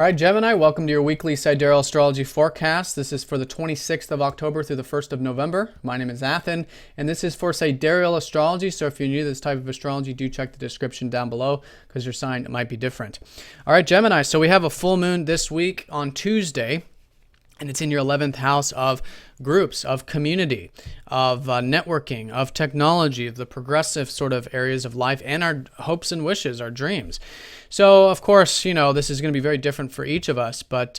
All right, Gemini, welcome to your weekly Sidereal astrology forecast. This is for the 26th of October through the 1st of November. My name is Athen, and this is for Sidereal astrology. So if you're new to this type of astrology, do check the description down below because your sign might be different. All right, Gemini, so we have a full moon this week on Tuesday, and it's in your 11th house of groups, of community, of networking, of technology, of the progressive sort of areas of life, and our hopes and wishes, our dreams. So, of course, you know, this is going to be very different for each of us, but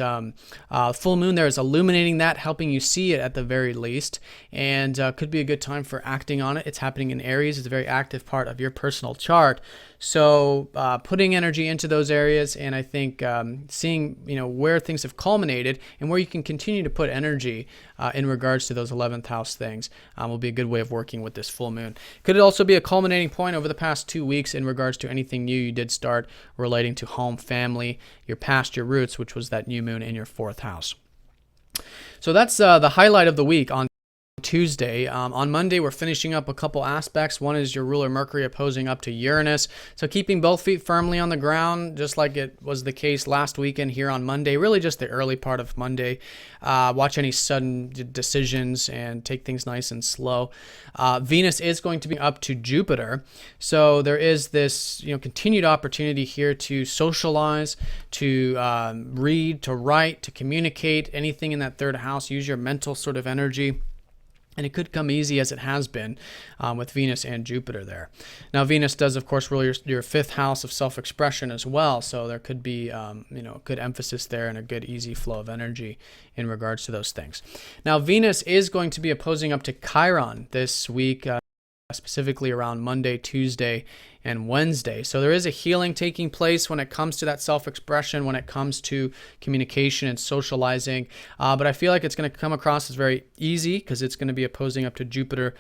full moon there is illuminating that, helping you see it at the very least, and could be a good time for acting on it. It's happening in Aries. It's a very active part of your personal chart. So putting energy into those areas, and I think seeing, you know, where things have culminated and where you can continue to put energy in regards to those 11th house things will be a good way of working with this full moon. Could it also be a culminating point over the past 2 weeks in regards to anything new you did start relating to home, family, your past, your roots, which was that new moon in your 4th house. So that's the highlight of the week on Tuesday. On Monday, we're finishing up a couple aspects. One is your ruler Mercury opposing up to Uranus. So keeping both feet firmly on the ground, just like it was the case last weekend here on Monday, really just the early part of Monday. Watch any sudden decisions and take things nice and slow. Venus is going to be up to Jupiter. So there is this, you know, continued opportunity here to socialize, to read, to write, to communicate, anything in that 3rd house. Use your mental sort of energy. And it could come easy as it has been with Venus and Jupiter there. Now, Venus does, of course, rule your 5th house of self-expression as well. So there could be, you know, good emphasis there and a good easy flow of energy in regards to those things. Now, Venus is going to be opposing up to Chiron this week, specifically around Monday, Tuesday, and Wednesday. So there is a healing taking place when it comes to that self-expression, when it comes to communication and socializing. But I feel like it's going to come across as very easy because it's going to be opposing up to Jupiter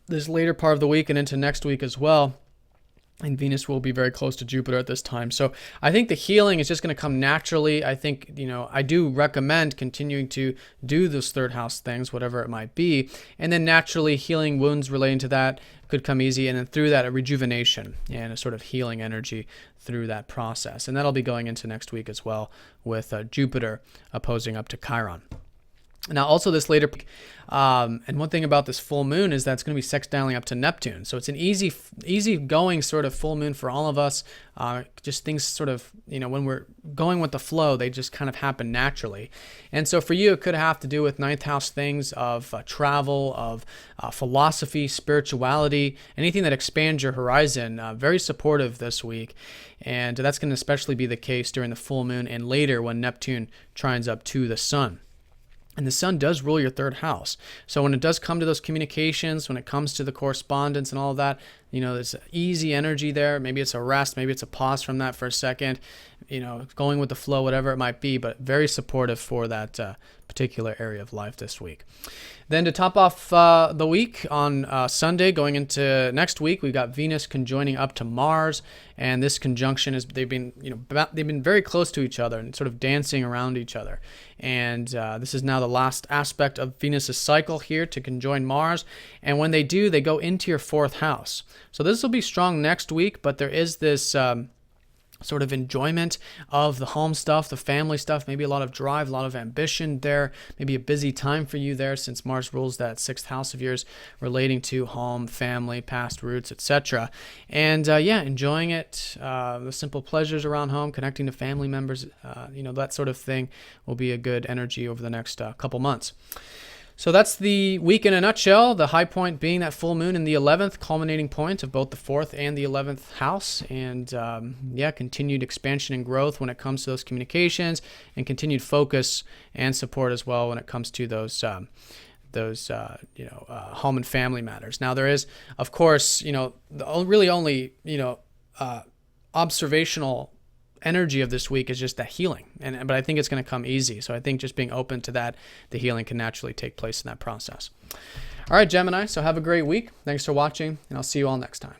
this later part of the week and into next week as well. And Venus will be very close to Jupiter at this time. So I think the healing is just going to come naturally. I think, you know, I do recommend continuing to do those 3rd house things, whatever it might be. And then naturally healing wounds relating to that could come easy. And then through that, a rejuvenation and a sort of healing energy through that process. And that'll be going into next week as well with Jupiter opposing up to Chiron. Now, also this later, and one thing about this full moon is that it's going to be sextiling up to Neptune. So it's an easy going sort of full moon for all of us. Just things sort of, you know, when we're going with the flow, they just kind of happen naturally. And so for you, it could have to do with 9th house things of travel, of philosophy, spirituality, anything that expands your horizon. Very supportive this week. And that's going to especially be the case during the full moon and later when Neptune trines up to the sun. And the sun does rule your 3rd house. So when it does come to those communications, when it comes to the correspondence and all of that, you know, there's easy energy there. Maybe it's a rest, maybe it's a pause from that for a second, you know, going with the flow, whatever it might be, but very supportive for that particular area of life this week. Then to top off the week on Sunday, going into next week, we've got Venus conjoining up to Mars, and this conjunction is they've been very close to each other and sort of dancing around each other. And this is now the last aspect of Venus's cycle here to conjoin Mars. And when they do, they go into your 4th house. So this will be strong next week, but there is this sort of enjoyment of the home stuff, the family stuff, maybe a lot of drive, a lot of ambition there, maybe a busy time for you there since Mars rules that 6th house of yours relating to home, family, past roots, etc. And yeah, enjoying it, the simple pleasures around home, connecting to family members, you know, that sort of thing will be a good energy over the next couple months. So that's the week in a nutshell, the high point being that full moon in the 11th, culminating point of both the 4th and the 11th house. And yeah, continued expansion and growth when it comes to those communications and continued focus and support as well when it comes to those home and family matters. Now there is, of course, you know, really only, you know, observational energy of this week is just that healing, but I think it's going to come easy. So I think just being open to that, the healing can naturally take place in that process. All right, Gemini, so have a great week. Thanks for watching, and I'll see you all next time.